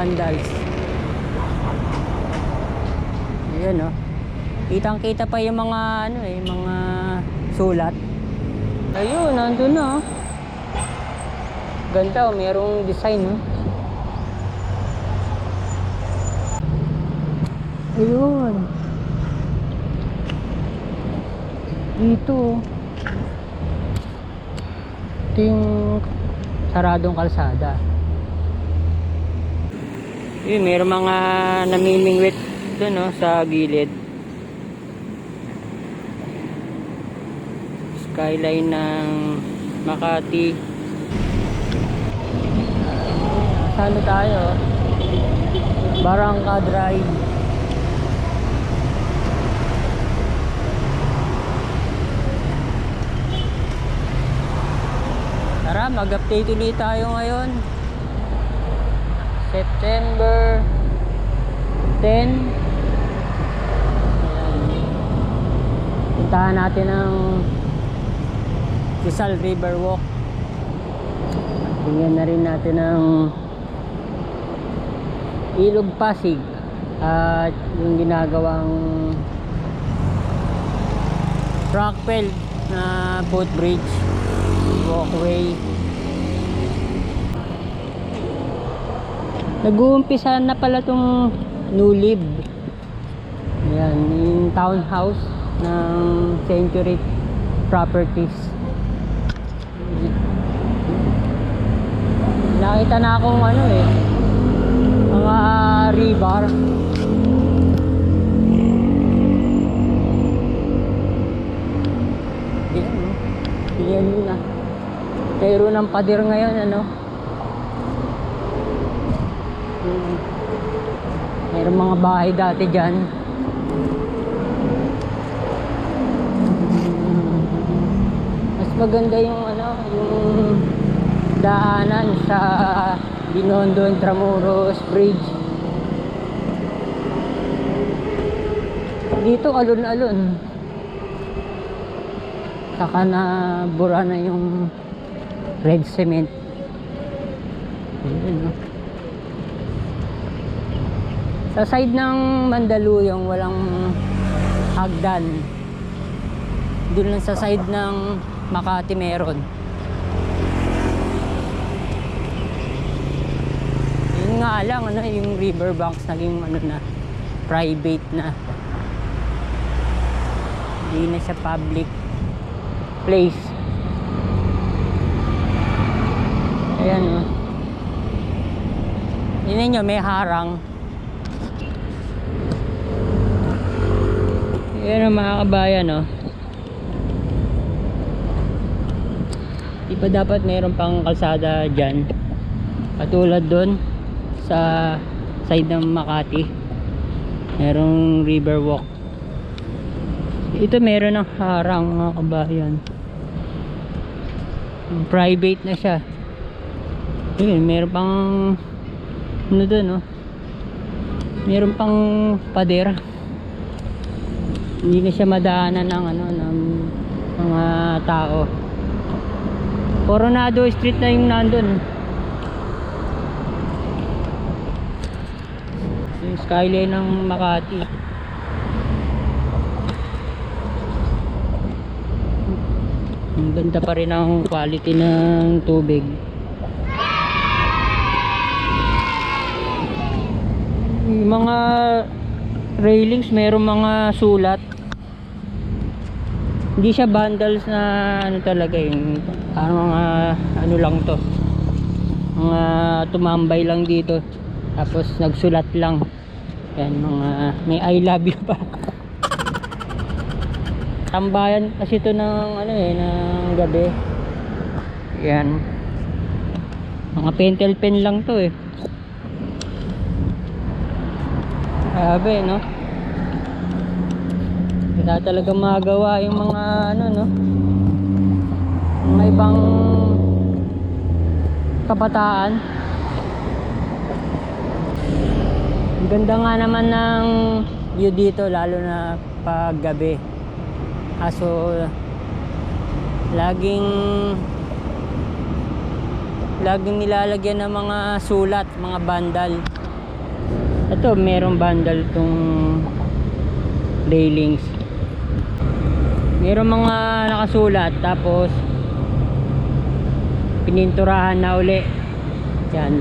vandals. Ayan oh. Kitang kita pa yung mga ano mga sulat. Ayun, nandun na oh. Ganda oh, merong design oh. Ayun. Dito oh. Ito yung saradong kalsada. Yun, mayroong mga namimingwit doon no, sa gilid. Skyline ng Makati. Saan tayo? Barangka Drive. Tara, mag-update ulit tayo ngayon. September 10. Puntahan natin ang Rizal River Walk. Tingnan na rin natin ang Ilog Pasig at yung ginagawang Rockfell na footbridge walkway. Nag-uumpisa na pala tong Nulib. Ayan, yung townhouse ng Century Properties. Nakita na akong ano mga rebar. Yan yun na. Mayroon ng pader ngayon ano. Mayroon mga bahay dati dyan. Mas maganda yung ano, yung daanan sa Binondo Intramuros Bridge. Dito alon-alon. Saka na bura na yung red cement. Ayan, no? Sa side ng Mandaluyong walang hagdan. Doon lang sa side ng Makati meron. Yun nga lang ano, yung riverbanks naging ano na, private na. Hindi na siya public place. Ayan o. Yun nyo, may harang. Ayan o mga kabayan o. Di pa dapat mayroon pang kalsada dyan. Katulad dun sa side ng Makati. Merong river walk. Ito meron ng harang mga kabayan. Private na siya. Ayun, meron pang ano dun no? Meron pang pader. Hindi na siya madaanan ng ano ng mga tao. Coronado Street na yung nandun. Yung skyline ng Makati. Ang ganda pa rin ang quality ng tubig. Yung mga railings meron mga sulat. Hindi siya vandals na ano talaga yung mga ano lang to, mga tumambay lang dito tapos nagsulat lang. Yan, mga may I love you pa. Tambayan kasi ito ng ano ng gabi. Yan, mga pentel pen lang to grabe no. Wala talaga magawa yung mga ano no, mga ibang kabataan. Ang ganda nga naman ng view dito lalo na pag gabi. Kaso laging nilalagyan ng mga sulat, mga bandal. Ito, merong vandal tong railings. Merong mga nakasulat, tapos pininturahan na uli. Yan.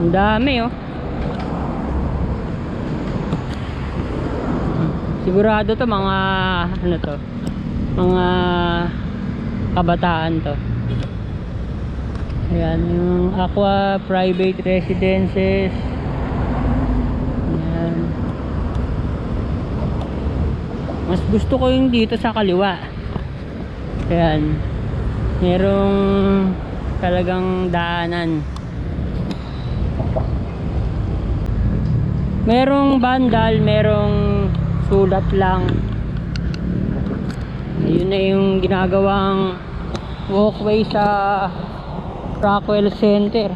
Ang dami oh. Sigurado to mga ano to, mga kabataan to. Ayan, yung Aqua Private Residences. Ayan. Mas gusto ko yung dito sa kaliwa. Ayan. Merong talagang daanan. Merong bandal, merong sulat lang. Ayun na yung ginagawang walkway sa Rockwell Center.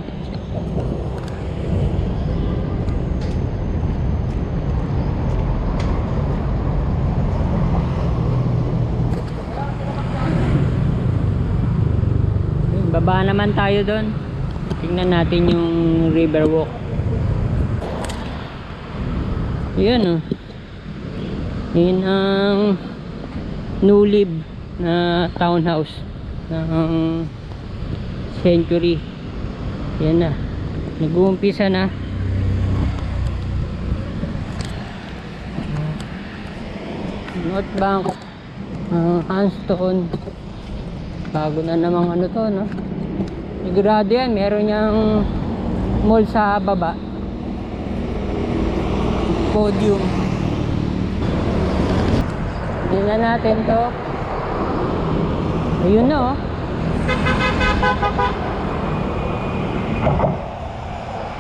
Baba naman tayo doon. Tingnan natin yung Riverwalk. Ayan oh. Yun ang Nulib na townhouse ng Century. Yan na, nag-uumpisa na. North Bank, Hanston. Bago na namang ano to, no? Sigurado yan, meron niyang mall sa baba. Podium. Tingnan natin to. Ayun na oh.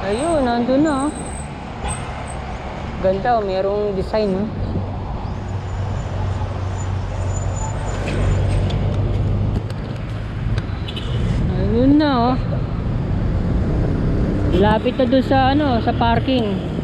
Ayun, nandun na oh. Ganda oh, merong design oh. Ayun na oh. Lapit na doon sa ano, sa parking.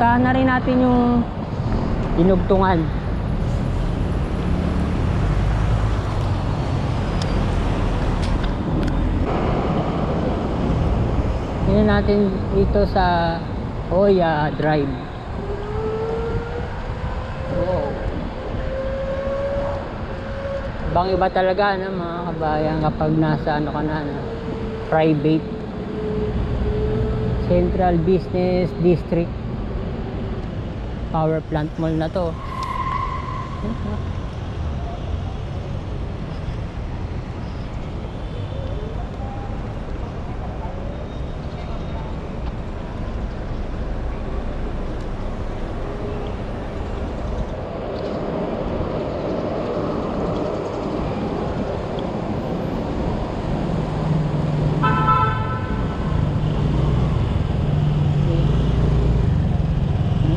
Puntahan na rin natin yung dinugtungan. Tingnan natin dito sa Oya Drive. Wow. Ibang iba talaga no, mga kabayan, kapag nasa ano ka na, private Central Business District. Power plant mall na to.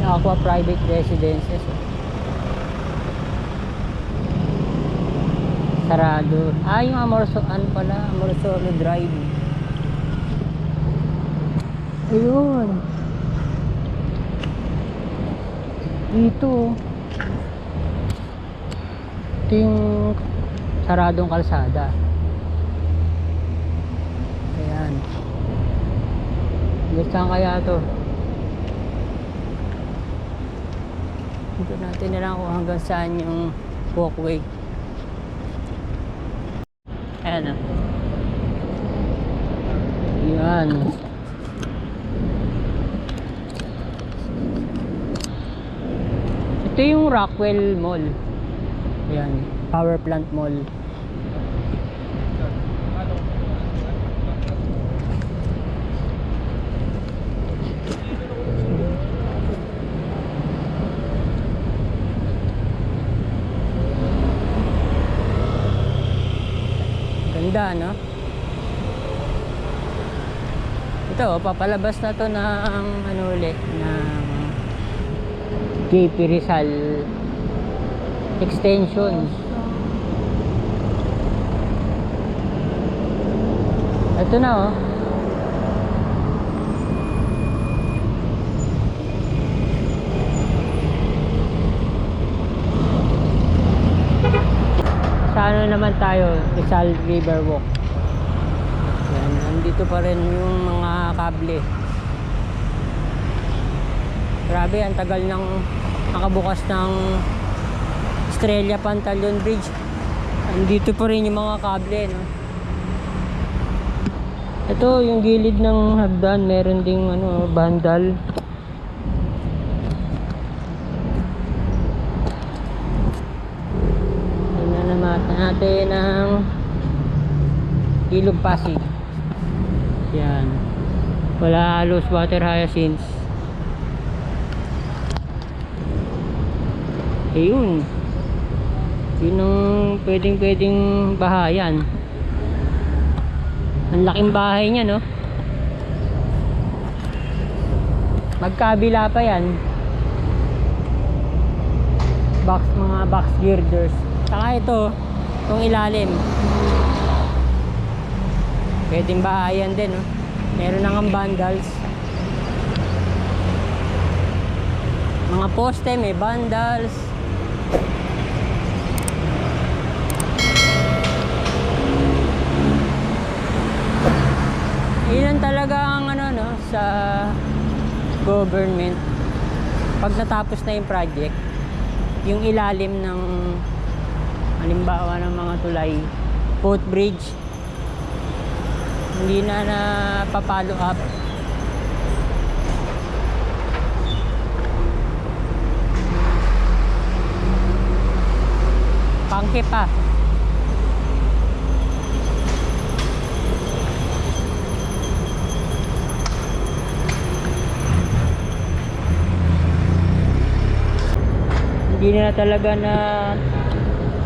Aqua Private Residences. Sarado. Ah, yung ano pala, Amorsolo Drive. Ayun. Dito. Ito yung saradong kalsada. Ayan. Saan kaya to? Dito natin na lang kung hanggang saan yung walkway. Ayan. Ayan. Ito yung Rockwell Mall. Ayan. Power Plant Mall. Ganda, no? Ito, papalabas na to ng ano ulit, ng JP Rizal extension. Ito na oh. Sa ano naman tayo, Rizal River Walk. Yan, nandito pa rin yung mga kable. Grabe, ang tagal ng nakabukas ng Estrella Pantaleon Bridge. Andito pa rin yung mga kable, no? Ito yung gilid ng hagdan, meron ding ano, bandal. Tingnan naman natin ang Ilog Pasig. Yan. Wala halos water hyacinths. Ayun. Yun ang pwedeng bahayan. Ang laking bahay niya, no? Magkabila pa yan. Mga box girders. Saka ito, itong ilalim. Pwedeng bahayan din, no? Meron nang vandals. Mga poste, may vandals. Yun talaga ang ano, no, sa government. Pag natapos na yung project, yung ilalim ng halimbawa ng mga tulay, footbridge, hindi na napapalo up. Pangke pa. Hindi na talaga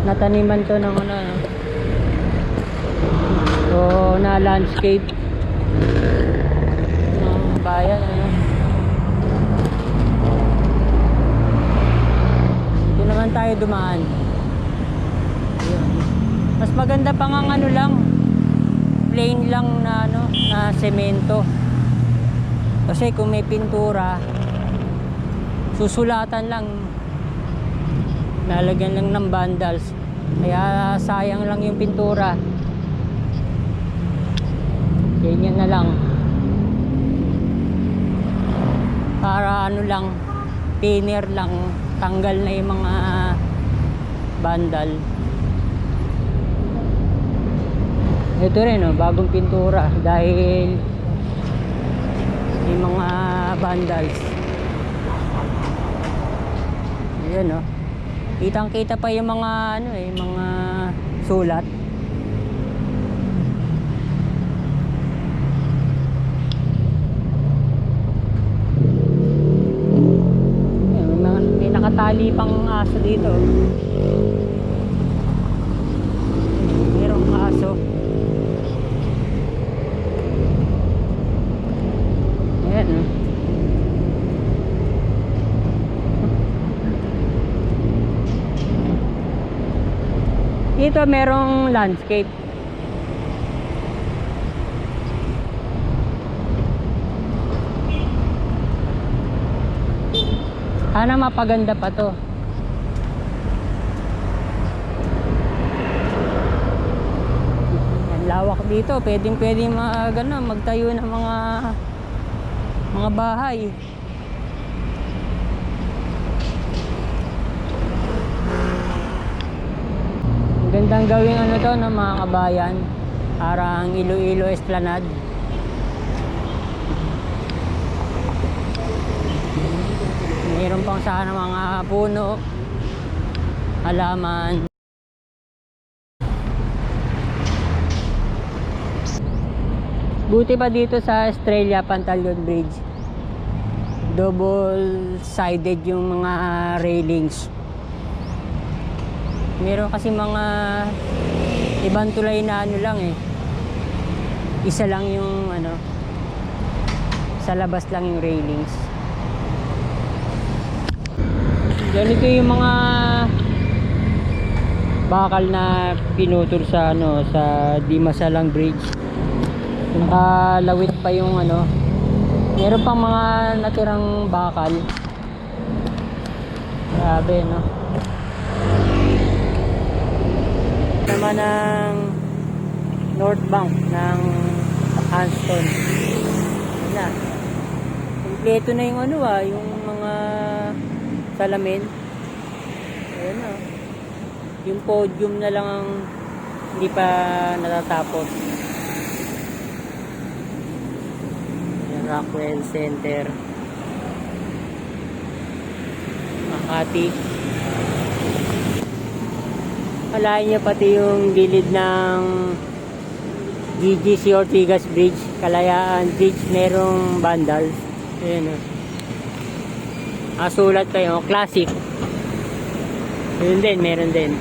nataniman to ng ano, so na landscape ng bayan, ano. Dito naman tayo dumaan. Yun. Mas maganda pa nga ano lang, plain lang na ano, na semento. Kasi kung may pintura, susulatan lang, lalagyan lang ng vandals, kaya sayang lang yung pintura. Ganyan na lang, para ano lang, thinner lang, tanggal na yung mga vandal. Ito rin, oh, bagong pintura dahil may mga vandals. Ayan, oh. Kitang-kita pa yung mga ano, mga sulat. Ayan, may nakatali pang aso dito. Merong aso. Ayan, oh. Dito merong landscape. Sana mapaganda pa to. Yan, lawak dito. Pwedeng magtayo ng mga bahay. Gandang gawing ano to, no, mga kabayan, parang Iloilo Esplanade. Mayroon pang sana mga puno, halaman. Buti pa dito sa Estrella Pantaleon Bridge, double sided yung mga railings. Meron kasi mga ibang tulay na ano lang, isa lang yung ano, sa labas lang yung railings. Ganito yung mga bakal na pinutol sa ano, sa Dimasalang Bridge. Nakalawit pa yung ano. Meron pang mga natirang bakal. Grabe, no? Naman ng North Bank ng Anston. Yun na. Kompleto na yung ano yung mga salamin. Ayan na. Yung podium na lang ang hindi pa natatapos. Yung Rockwell Center. Makati. Alain niya pati yung gilid ng GGC Ortigas Bridge, Kalayaan Bridge, merong vandals. Ayan o. Sulat kayo, classic. Yun din, meron din.